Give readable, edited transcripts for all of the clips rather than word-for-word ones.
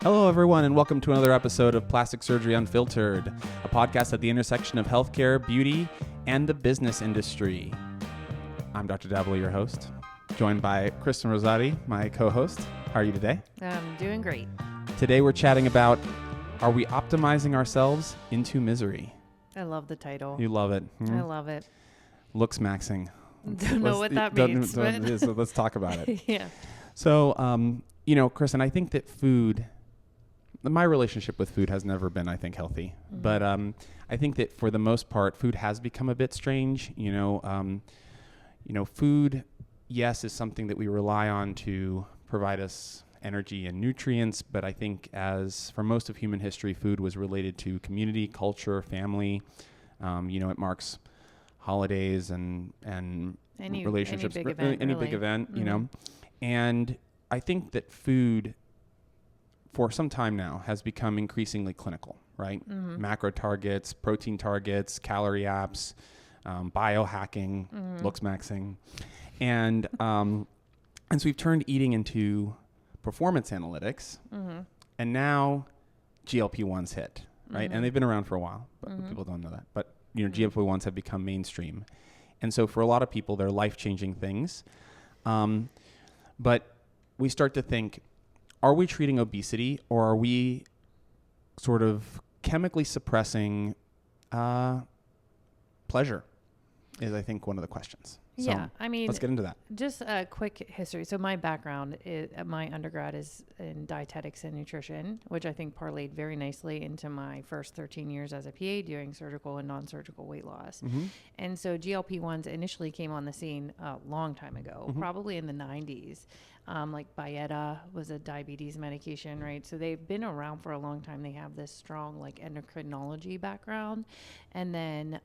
Hello, everyone, and welcome to another episode of Plastic Surgery Unfiltered, a podcast at the intersection of healthcare, beauty, and the business industry. I'm Dr. Davila, your host, joined by Kristen Rosati, my co-host. How are you today? I'm doing great. Today we're chatting about, are we optimizing ourselves into misery? I love the title. You love it. I love it. Looksmaxxing. Don't know what that means. So let's talk about it. Yeah. So, Kristen, I think that my relationship with food has never been, I think, healthy. Mm-hmm. But I think that for the most part, food has become a bit strange. Food, yes, is something that we rely on to provide us energy and nutrients. But I think for most of human history, food was related to community, culture, family. It marks holidays and relationships, any big event, big event, And I think that food, for some time now, has become increasingly clinical, right? Mm-hmm. Macro targets, protein targets, calorie apps, biohacking, looksmaxxing. And so we've turned eating into performance analytics. Mm-hmm. And now GLP-1s hit, right? Mm-hmm. And they've been around for a while, but people don't know that. But, GLP-1s have become mainstream. And so for a lot of people, they're life-changing things. But we start to think, are we treating obesity, or are we sort of chemically suppressing pleasure is, I think, one of the questions. So yeah, I mean, let's get into that. Just a quick history. So my background, my undergrad is in dietetics and nutrition, which I think parlayed very nicely into my first 13 years as a PA doing surgical and non-surgical weight loss. Mm-hmm. And so GLP-1s initially came on the scene a long time ago, probably in the 90s. Like Byetta was a diabetes medication, right? So they've been around for a long time. They have this strong endocrinology background. And then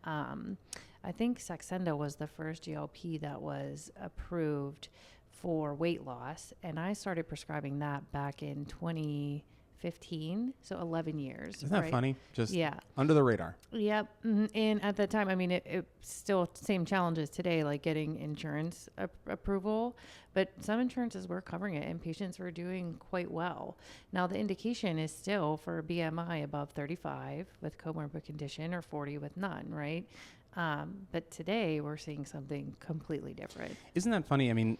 I think Saxenda was the first GLP that was approved for weight loss. And I started prescribing that back in 2015, so 11 years. Isn't that funny? Just under the radar. Yep. And at the time, I mean, it still same challenges today, like getting insurance approval, but some insurances were covering it and patients were doing quite well. Now, the indication is still for BMI above 35 with comorbid condition or 40 with none, right? But today we're seeing something completely different. Isn't that funny? I mean,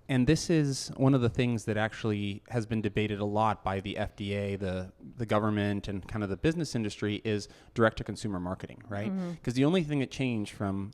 and this is one of the things that actually has been debated a lot by the FDA, the government, and kind of the business industry is direct-to-consumer marketing, right? Because the only thing that changed from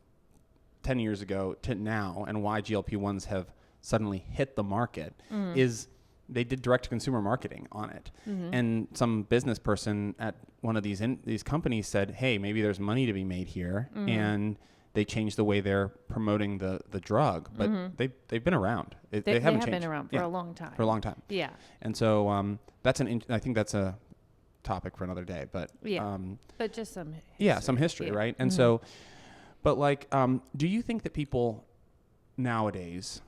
10 years ago to now, and why GLP-1s have suddenly hit the market, is they did direct-to-consumer marketing on it. And some business person at one of these companies said, hey, maybe there's money to be made here. And they changed the way they're promoting the drug. But they've been around. They haven't changed. Been around for a long time. For a long time. Yeah. And so I think that's a topic for another day. But but just some history. Yeah, some history, right? And so, but do you think that people nowadays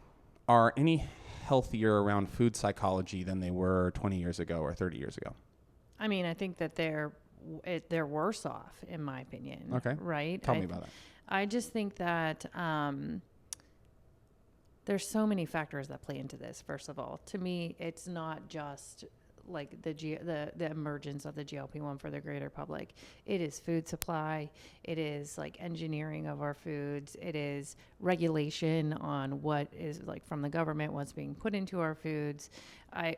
are any healthier around food psychology than they were 20 years ago or 30 years ago? I mean, I think that they're worse off, in my opinion. Okay. Right? Tell me about that. I just think that there's so many factors that play into this, first of all. To me, it's not just like the emergence of the GLP-1 for the greater public. It is food supply. It is engineering of our foods. It is regulation on what is from the government, what's being put into our foods.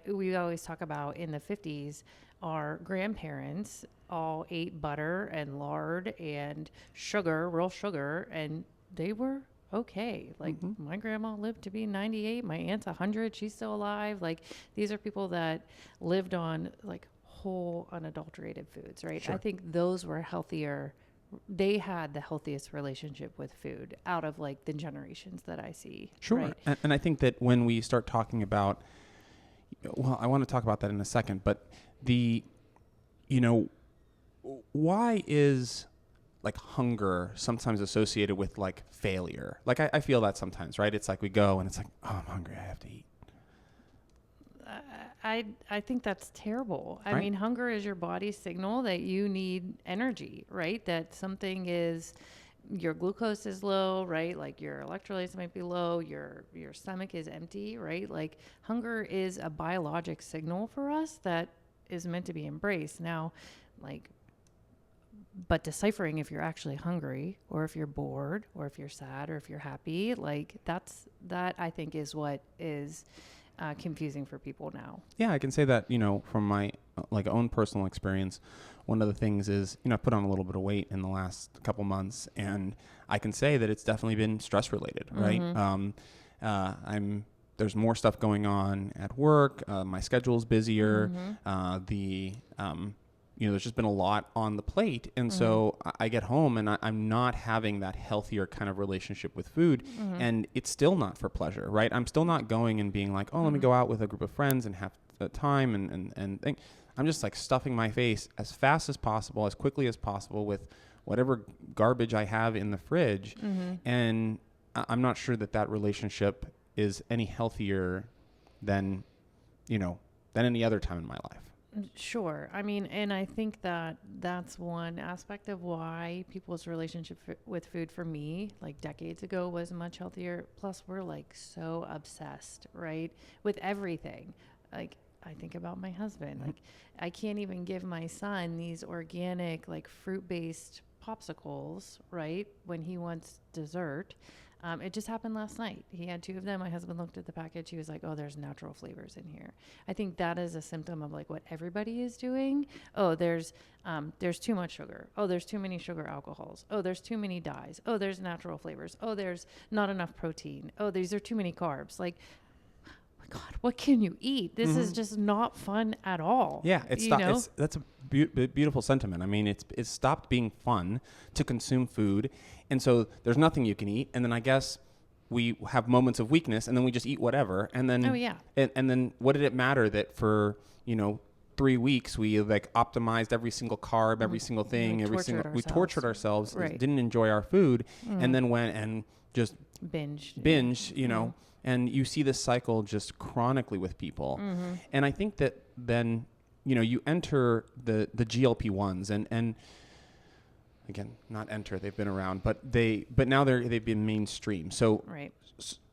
We always talk about in the 50s, our grandparents all ate butter and lard and sugar, real sugar, and they were okay. My grandma lived to be 98. My aunt's 100. She's still alive. These are people that lived on whole unadulterated foods, right? Sure. I think those were healthier. They had the healthiest relationship with food out of the generations that I see. Sure. Right? And I think that when we start talking about, I want to talk about that in a second, but why is hunger sometimes associated with failure? I feel that sometimes, right? It's we go and it's oh, I'm hungry, I have to eat. I think that's terrible. Right? I mean, hunger is your body's signal that you need energy, right? That something is, your glucose is low, right? Your electrolytes might be low, your stomach is empty, right? Hunger is a biologic signal for us that is meant to be embraced. Now, like, but deciphering if you're actually hungry or if you're bored or if you're sad or if you're happy, like that I think is what is confusing for people now. Yeah, I can say that, from my like own personal experience, one of the things is, I put on a little bit of weight in the last couple months, and I can say that it's definitely been stress related, right? There's more stuff going on at work. My schedule's busier. There's just been a lot on the plate. And so I get home and I'm not having that healthier kind of relationship with food. And it's still not for pleasure, right? I'm still not going and being like, let me go out with a group of friends and have time and think. I'm just like stuffing my face as fast as possible, as quickly as possible with whatever garbage I have in the fridge. And I'm not sure that relationship is any healthier than any other time in my life. Sure. I mean, and I think that that's one aspect of why people's relationship with food for me, like decades ago, was much healthier. Plus, we're like so obsessed, right, with everything. Like, I think about my husband. Like, I can't even give my son these organic, like fruit-based popsicles, right, when he wants dessert. It just happened last night. He had 2 of them. My husband looked at the package. He was like, oh, there's natural flavors in here. I think that is a symptom of like what everybody is doing. Oh, there's too much sugar. Oh, there's too many sugar alcohols. Oh, there's too many dyes. Oh, there's natural flavors. Oh, there's not enough protein. Oh, these are too many carbs. Like, God, what can you eat? This is just not fun at all. Yeah, that's a beautiful sentiment. I mean, it's stopped being fun to consume food, and so there's nothing you can eat. And then I guess we have moments of weakness, and then we just eat whatever. And then and then what did it matter that for 3 weeks we like optimized every single carb, every single thing, we tortured ourselves, right. Didn't enjoy our food, and then went and just binge, and you see this cycle just chronically with people. And I think that then, you enter the GLP-1s and again, not enter, they've been around, but now they've been mainstream. So,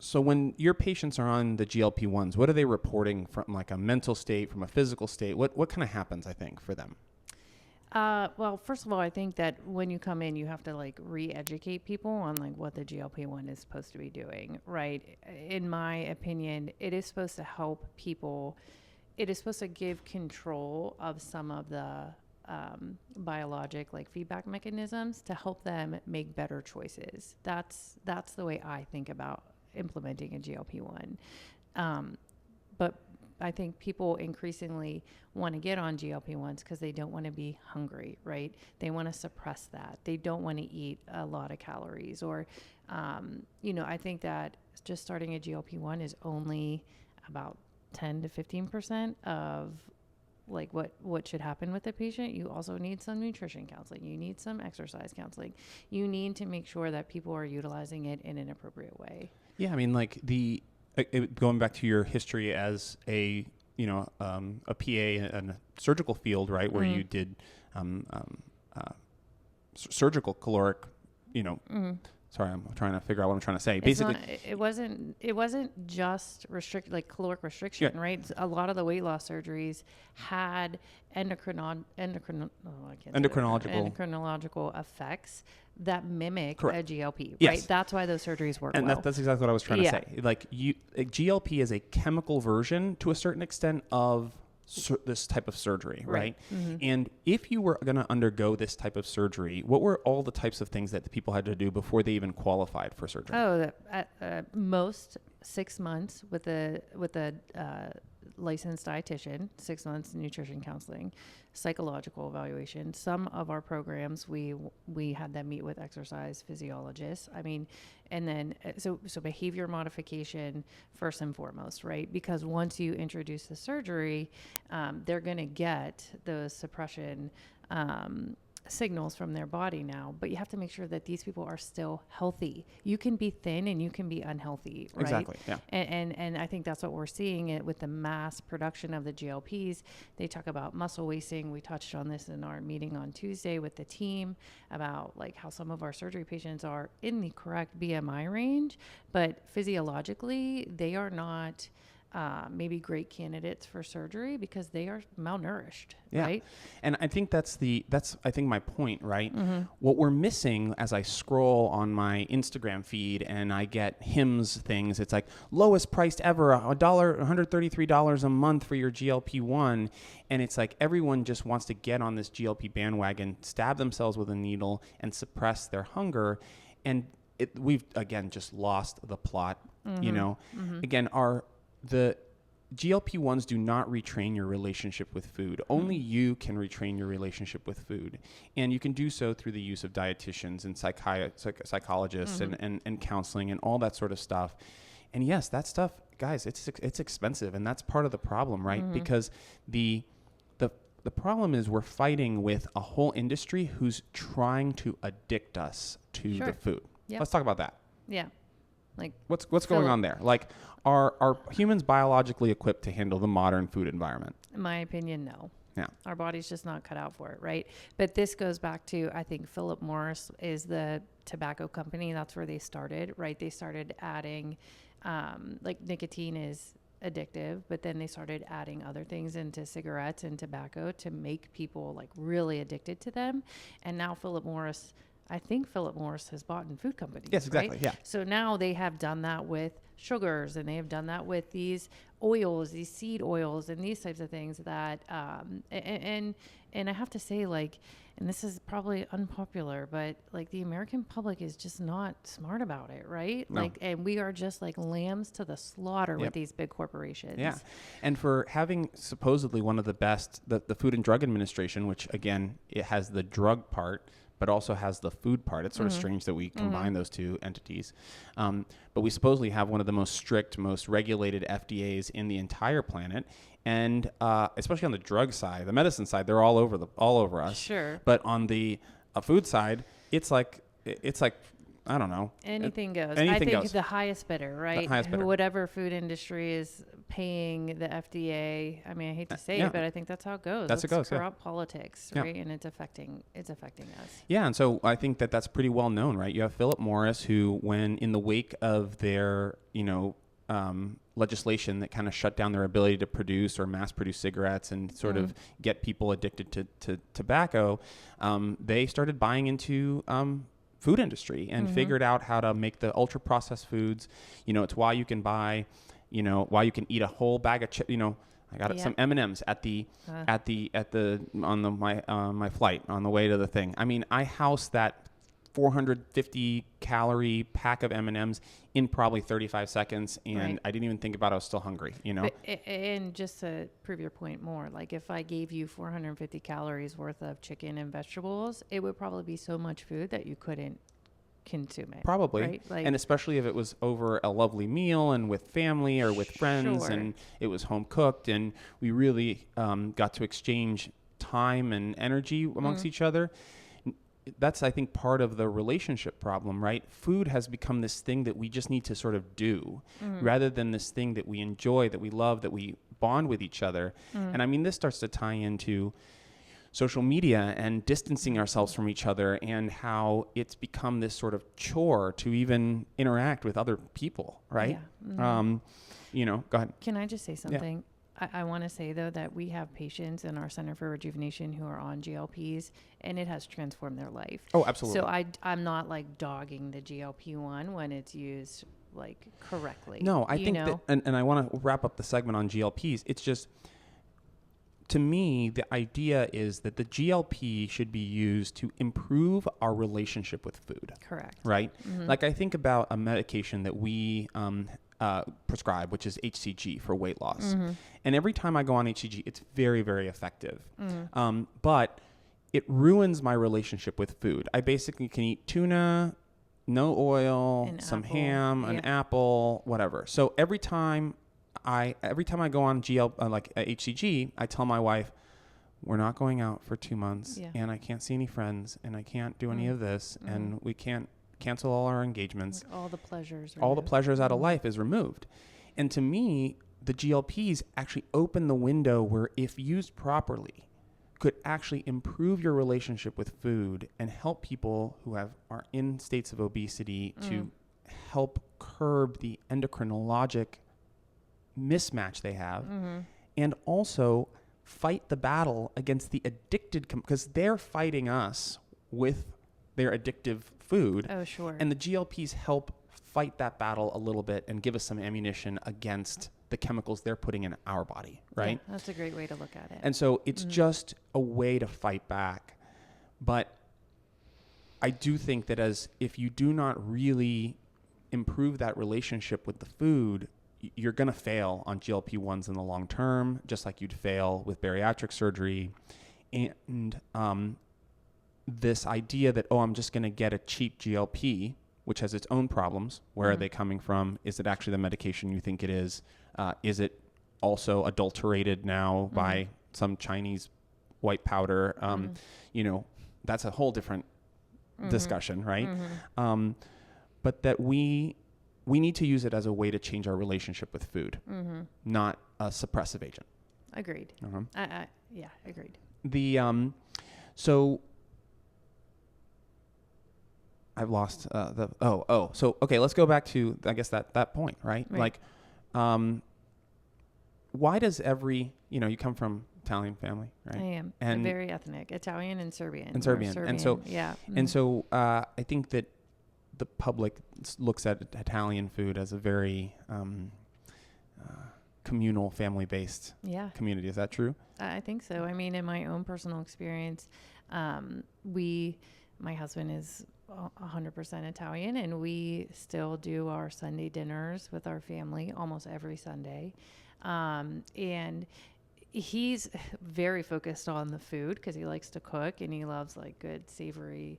so when your patients are on the GLP-1s, what are they reporting from like a mental state, from a physical state? What kind of happens, I think, for them? Well, first of all, I think that when you come in, you have to like re-educate people on like what the GLP-1 is supposed to be doing, right? In my opinion, it is supposed to help people. It is supposed to give control of some of the biologic like feedback mechanisms to help them make better choices. That's the way I think about implementing a GLP-1. But I think people increasingly want to get on GLP-1s because they don't want to be hungry, right? They want to suppress that. They don't want to eat a lot of calories or, I think that just starting a GLP-1 is only about 10 to 15% of like what should happen with the patient. You also need some nutrition counseling. You need some exercise counseling. You need to make sure that people are utilizing it in an appropriate way. Yeah. I mean, like going back to your history as a PA in a surgical field, right, where you did surgical caloric, Sorry, I'm trying to figure out what I'm trying to say. Basically, it wasn't just caloric restriction, right? A lot of the weight loss surgeries had endocrinological effects that mimic a GLP, yes. Right? That's why those surgeries work and well. That's exactly what I was trying to say. Like GLP is a chemical version to a certain extent of this type of surgery, right? And if you were going to undergo this type of surgery, what were all the types of things that the people had to do before they even qualified for surgery? Most 6 months with a licensed dietitian, 6 months nutrition counseling, psychological evaluation. Some of our programs, we had them meet with exercise physiologists. I mean, and then so behavior modification first and foremost, right? Because once you introduce the surgery, they're going to get those suppression signals from their body now, but you have to make sure that these people are still healthy. You can be thin and you can be unhealthy, right? Exactly. Yeah. And I think that's what we're seeing it with the mass production of the GLPs. They talk about muscle wasting. We touched on this in our meeting on Tuesday with the team about like how some of our surgery patients are in the correct BMI range, but physiologically they are not maybe great candidates for surgery because they are malnourished, Yeah. right? And I think that's I think my point, right? What we're missing as I scroll on my Instagram feed and I get Hims things, it's like lowest priced ever, $133 a month for your GLP-1. And it's like everyone just wants to get on this GLP bandwagon, stab themselves with a needle and suppress their hunger. And we've, again, just lost the plot, you know? Again, the GLP-1s do not retrain your relationship with food. Only you can retrain your relationship with food. And you can do so through the use of dietitians and psychologists and counseling and all that sort of stuff. And yes, that stuff, guys, it's expensive. And that's part of the problem, right? Because the problem is we're fighting with a whole industry who's trying to addict us to the food. Yep. Let's talk about that. Yeah. Like what's going on there? Like, are humans biologically equipped to handle the modern food environment? In my opinion, no. Yeah. Our body's just not cut out for it, right? But this goes back to, I think Philip Morris is the tobacco company. That's where they started, right? They started adding, like nicotine is addictive, but then they started adding other things into cigarettes and tobacco to make people like really addicted to them. And now I think Philip Morris has bought in food companies. Yes, exactly. Right? Yeah. So now they have done that with sugars, and they have done that with these oils, these seed oils, and these types of things that, and I have to say, like, and this is probably unpopular, but like the American public is just not smart about it, right? No. Like, and we are just like lambs to the slaughter with these big corporations. Yeah. And for having supposedly one of the best, the Food and Drug Administration, which again, it has the drug part, but also has the food part. It's sort of strange that we combine those two entities. But we supposedly have one of the most strict, most regulated FDAs in the entire planet. And especially on the drug side, the medicine side, they're all over us. Sure. But on the food side, it's like I don't know. Anything goes. Anything I think goes. the highest bidder, right? The highest bidder. Whatever food industry is paying the FDA. I mean, I hate to say it, but I think that's how it goes. That's it's it goes. corrupt politics, right? And it's affecting us. Yeah, and so I think that's pretty well known, right? You have Philip Morris, who, when in the wake of their, legislation that kind of shut down their ability to produce or mass produce cigarettes and sort of get people addicted to tobacco, they started buying into food industry and figured out how to make the ultra processed foods. It's why you can buy, why you can eat a whole bag of chips. I got some M&Ms my flight on the way to the thing. I mean, I housed that 450 calorie pack of M&Ms in probably 35 seconds, and I didn't even think about it. I was still hungry, But, and just to prove your point more, like if I gave you 450 calories worth of chicken and vegetables, it would probably be so much food that you couldn't consume it. Probably. Right? Like, and especially if it was over a lovely meal and with family or with friends, and it was home cooked, and we really got to exchange time and energy amongst each other. That's, I think, part of the relationship problem, right? Food has become this thing that we just need to sort of do rather than this thing that we enjoy, that we love, that we bond with each other. And I mean, this starts to tie into social media and distancing ourselves from each other, and how it's become this sort of chore to even interact with other people, right? Yeah. Go ahead. Can I just say something? Yeah. I want to say, though, that we have patients in our Center for Rejuvenation who are on GLPs, and it has transformed their life. Oh, absolutely. So I'm not like dogging the GLP-1 when it's used like correctly. No, I think that, and I want to wrap up the segment on GLPs. It's just, to me, the idea is that the GLP should be used to improve our relationship with food. Correct. Right? Like, I think about a medication that we prescribe, which is HCG for weight loss. And every time I go on HCG, it's very, very effective. But it ruins my relationship with food. I basically can eat tuna, no oil, some ham, an apple, whatever. So every time I go on HCG, I tell my wife, we're not going out for 2 months, and I can't see any friends, and I can't do any of this, and we can't cancel all our engagements. Like all the pleasures. All the pleasures out of life is removed. And to me, the GLPs actually open the window where, if used properly, could actually improve your relationship with food and help people who are in states of obesity to help curb the endocrinologic mismatch they have, and also fight the battle against the addicted, because they're fighting us with their addictive food. Oh, sure. And the GLPs help fight that battle a little bit and give us some ammunition against the chemicals they're putting in our body, right? Yeah, that's a great way to look at it. And so it's just a way to fight back. But I do think that if you do not really improve that relationship with the food, you're going to fail on GLP-1s in the long term, just like you'd fail with bariatric surgery. And this idea that, I'm just going to get a cheap GLP, which has its own problems. Where are they coming from? Is it actually the medication you think it is? Is it also adulterated now by some Chinese white powder? That's a whole different discussion, right? But that we need to use it as a way to change our relationship with food, not a suppressive agent. Agreed. Yeah, agreed. So I've lost so okay, let's go back to, I guess, that point, right? Like, why does you come from Italian family, right? I am. And I'm very ethnic, Italian and Serbian. And so yeah. And so I think that the public looks at Italian food as a very communal, family-based community. Is that true? I think so. I mean, in my own personal experience, my husband is 100% Italian, and we still do our Sunday dinners with our family almost every Sunday. And he's very focused on the food because he likes to cook and he loves like good, savory,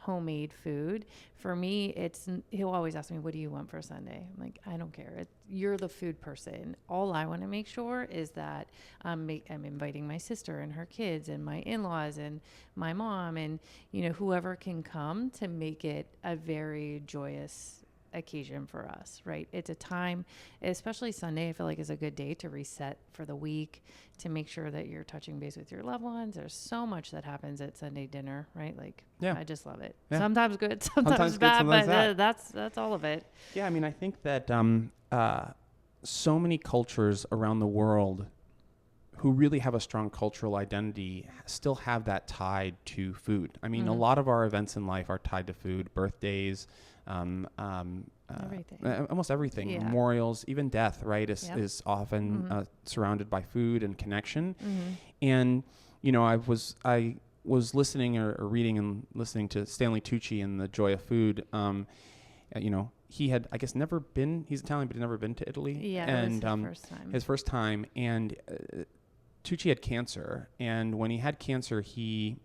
homemade food. For me, he'll always ask me, what do you want for Sunday? I'm like, I don't care. You're the food person. All I want to make sure is that I'm inviting my sister and her kids and my in-laws and my mom and, whoever can come to make it a very joyous occasion for us, right? It's a time, especially Sunday, I feel like is a good day to reset for the week, to make sure that you're touching base with your loved ones. There's so much that happens at Sunday dinner, right? Like, I just love it. Yeah. Sometimes good, sometimes bad, sometimes but that's all of it. Yeah, I mean, I think that so many cultures around the world who really have a strong cultural identity still have that tied to food. I mean, a lot of our events in life are tied to food, birthdays, everything. Almost everything, memorials, even death, right, is often surrounded by food and connection. And I was listening or reading and listening to Stanley Tucci in The Joy of Food. He had, I guess, never been. He's Italian, but he'd never been to Italy. Yeah, and it was his first time. His first time, and Tucci had cancer, and when he had cancer, he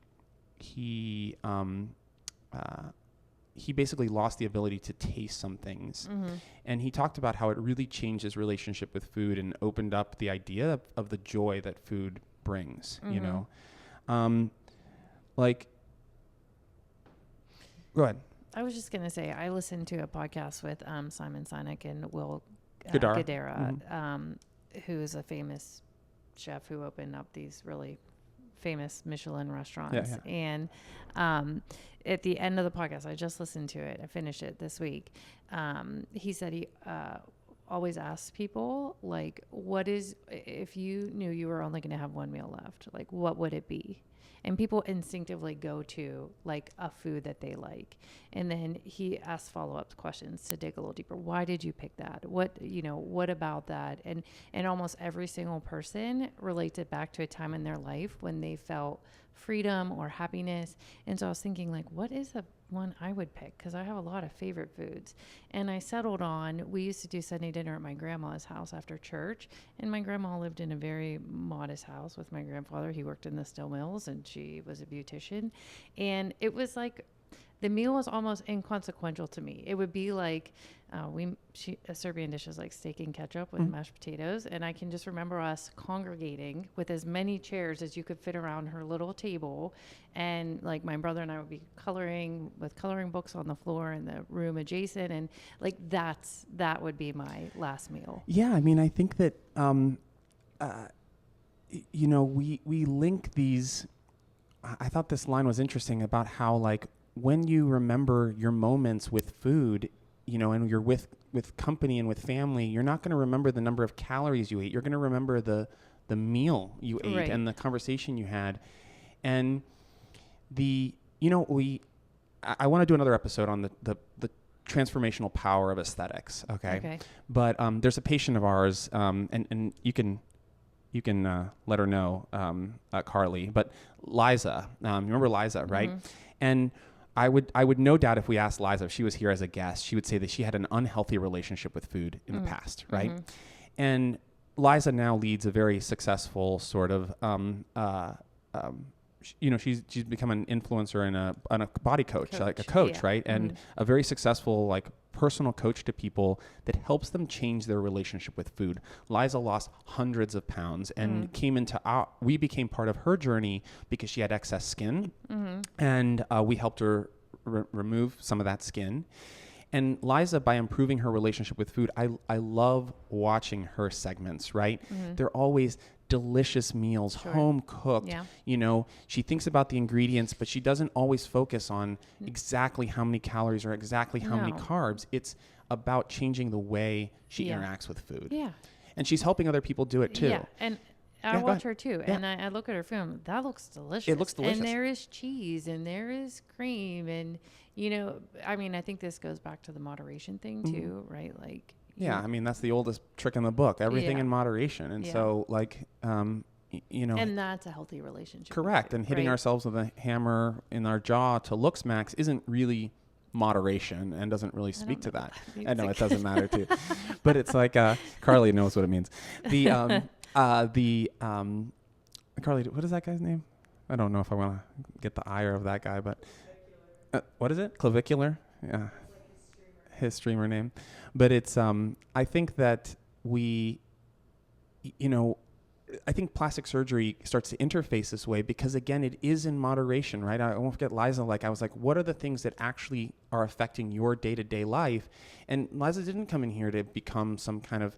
basically lost the ability to taste some things. And he talked about how it really changed his relationship with food and opened up the idea of the joy that food brings, go ahead. I was just going to say, I listened to a podcast with Simon Sinek and Will Guidara, who is a famous chef who opened up these really famous Michelin restaurants. And at the end of the podcast, I just listened to it. I finished it this week. He said he always asks people, like, if you knew you were only going to have one meal left, like, what would it be? And people instinctively go to like a food that they like. And then he asks follow-up questions to dig a little deeper. Why did you pick that? What about that? And almost every single person relates it back to a time in their life when they felt freedom or happiness. And so I was thinking, like, what is the one I would pick? Because I have a lot of favorite foods. And I settled on, we used to do Sunday dinner at my grandma's house after church. And my grandma lived in a very modest house with my grandfather. He worked in the steel mills and she was a beautician. And it was like, the meal was almost inconsequential to me. It would be like a Serbian dish is like steak and ketchup with mashed potatoes. And I can just remember us congregating with as many chairs as you could fit around her little table. And like my brother and I would be coloring with coloring books on the floor in the room adjacent. And like that would be my last meal. Yeah, I mean, I think that, we link these. I thought this line was interesting about how, like, when you remember your moments with food, and you're with company and with family, you're not going to remember the number of calories you ate. You're going to remember the meal you ate Right. and the conversation you had. And I want to do another episode on the transformational power of aesthetics. Okay. But there's a patient of ours, and you can let her know, Carly, but Liza, you remember Liza, right? Mm-hmm. And I would no doubt, if we asked Liza, if she was here as a guest, she would say that she had an unhealthy relationship with food in the past, right? Mm-hmm. And Liza now leads a very successful sort of, she's become an influencer and a body coach, like a coach, yeah. right? And a very successful, like, personal coach to people that helps them change their relationship with food. Liza lost hundreds of pounds and we became part of her journey because she had excess skin, and we helped her remove some of that skin. And Liza, by improving her relationship with food, I love watching her segments, right? They're always delicious meals, home cooked. Yeah. She thinks about the ingredients, but she doesn't always focus on exactly how many calories or exactly how many carbs. It's about changing the way she interacts with food. Yeah. And she's helping other people do it too. Yeah. And I watch her too. And I look at her film. That looks delicious. It looks delicious. And there is cheese and there is cream. And, I think this goes back to the moderation thing too, right? Like, yeah, that's the oldest trick in the book. Everything in moderation. And so, like, and that's a healthy relationship. Correct. And hitting ourselves with a hammer in our jaw to looksmaxx isn't really moderation and doesn't really speak to that. I know it doesn't matter too. But it's like, Carly knows what it means. Carly, what is that guy's name? I don't know if I want to get the ire of that guy, but what is it? Clavicular? Yeah. His streamer name. But it's, I think that I think plastic surgery starts to interface this way because, again, it is in moderation, right? I won't forget Liza. Like, I was like, what are the things that actually are affecting your day-to-day life? And Liza didn't come in here to become some kind of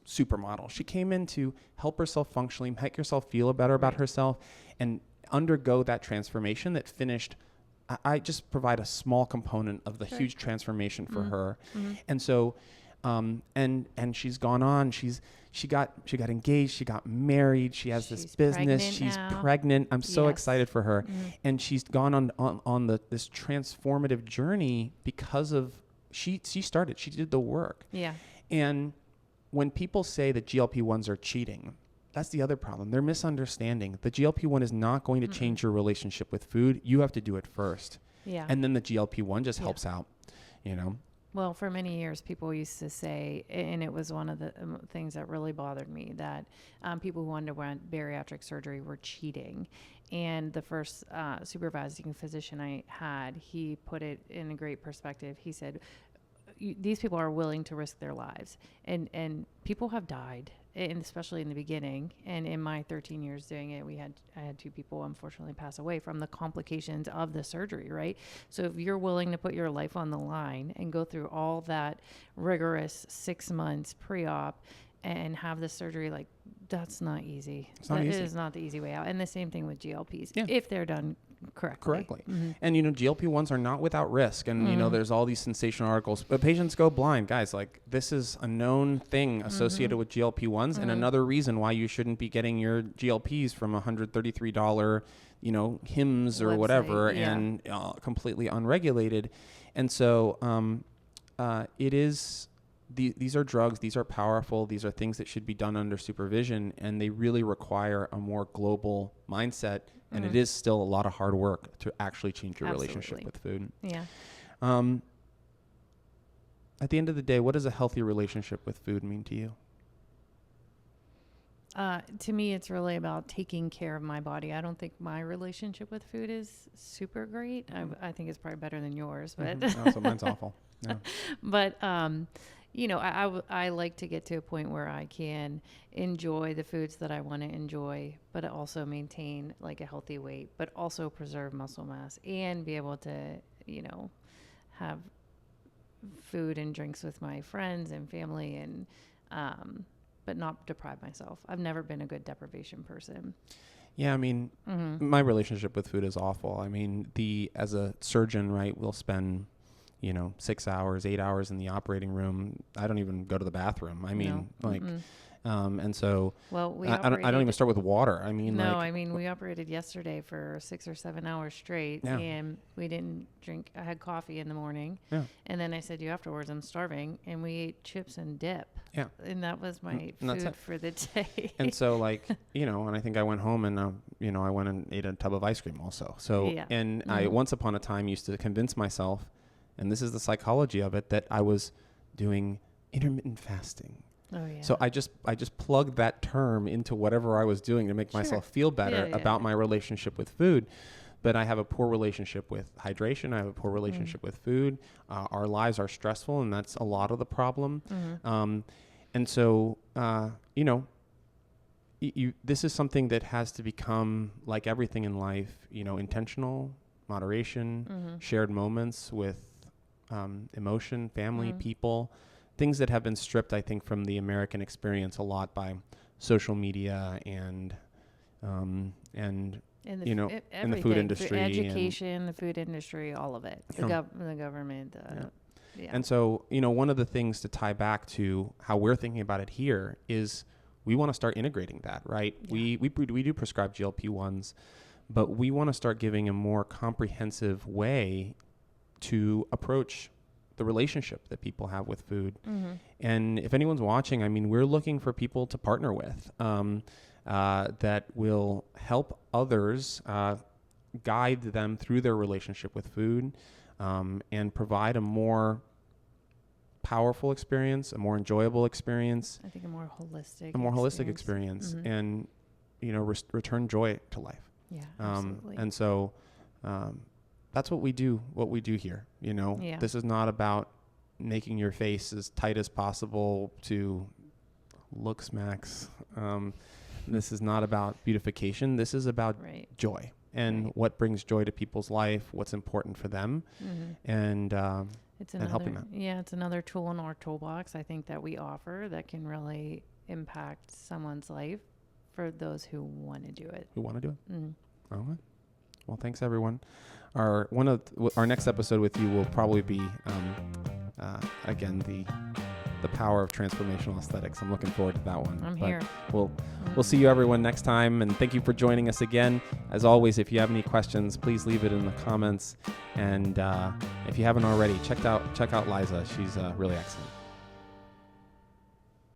supermodel. She came in to help herself functionally, make herself feel better about herself, and undergo that transformation that finished. I just provide a small component of the huge transformation for her. And so, and she's gone on, she got engaged, she got married, she's this business, she's pregnant. I'm so excited for her. And she's gone on this transformative journey because of, she did the work. Yeah. And when people say that GLP-1s are cheating, that's the other problem. They're misunderstanding. The GLP-1 is not going to change your relationship with food. You have to do it first. Yeah. And then the GLP-1 just helps out, Well, for many years, people used to say, and it was one of the things that really bothered me, that people who underwent bariatric surgery were cheating. And the first supervising physician I had, he put it in a great perspective. He said, these people are willing to risk their lives, and people have died, and especially in the beginning. And in my 13 years doing it, I had 2 people unfortunately pass away from the complications of the surgery, right? So if you're willing to put your life on the line and go through all that rigorous 6 months pre-op and have the surgery, like, that's not easy. It is not the easy way out. And the same thing with GLPs, if they're done correctly. And GLP-1s are not without risk, and there's all these sensational articles, but patients go blind. Guys, like, this is a known thing associated with GLP-1s, and another reason why you shouldn't be getting your GLPs from $133 Hims or whatever, and completely unregulated. And so it is, these are drugs, these are powerful, these are things that should be done under supervision, and they really require a more global mindset. And it is still a lot of hard work to actually change your relationship with food. Yeah. At the end of the day, what does a healthy relationship with food mean to you? To me, it's really about taking care of my body. I don't think my relationship with food is super great. I think it's probably better than yours, but So mine's awful. Yeah. But I like to get to a point where I can enjoy the foods that I want to enjoy, but also maintain like a healthy weight, but also preserve muscle mass and be able to, have food and drinks with my friends and family, and but not deprive myself. I've never been a good deprivation person. Yeah, my relationship with food is awful. As a surgeon, right, we'll spend 6 hours, 8 hours in the operating room. I don't even go to the bathroom. I mean, and so I don't even start with water. I mean, we operated yesterday for 6 or 7 hours straight, and we didn't drink. I had coffee in the morning, and then I said to you afterwards, I'm starving, and we ate chips and dip. Yeah, and that was my food for the day. And so, and I think I went home and I went and ate a tub of ice cream also. So, I once upon a time used to convince myself, and this is the psychology of it, that I was doing intermittent fasting. Oh, yeah. So I just plugged that term into whatever I was doing to make myself feel better about my relationship with food. But I have a poor relationship with hydration. I have a poor relationship with food. Our lives are stressful, and that's a lot of the problem. And so, this is something that has to become, like everything in life, intentional, moderation, shared moments with emotion, family, people. Things that have been stripped, I think, from the American experience a lot by social media and the food industry, education, the food industry, all of it, the government. And so, one of the things to tie back to how we're thinking about it here is we want to start integrating that, right? Yeah. We do prescribe GLP-1s, but we want to start giving a more comprehensive way to approach the relationship that people have with food. And if anyone's watching, I mean, we're looking for people to partner with that will help others guide them through their relationship with food and provide a more powerful experience, a more enjoyable experience. I think a more holistic experience. And, return joy to life. Yeah, absolutely. And so that's what we do here. This is not about making your face as tight as possible to looksmaxx. This is not about beautification. This is about joy and what brings joy to people's life, what's important for them, and helping them. Yeah, it's another tool in our toolbox, I think, that we offer that can really impact someone's life for those who want to do it. All right. Well, thanks, everyone. Our next episode with you will probably be, again, the power of transformational aesthetics. I'm looking forward to that one. I'm here. We'll see you, everyone, next time. And thank you for joining us again. As always, if you have any questions, please leave it in the comments. And if you haven't already, check out Liza. She's really excellent.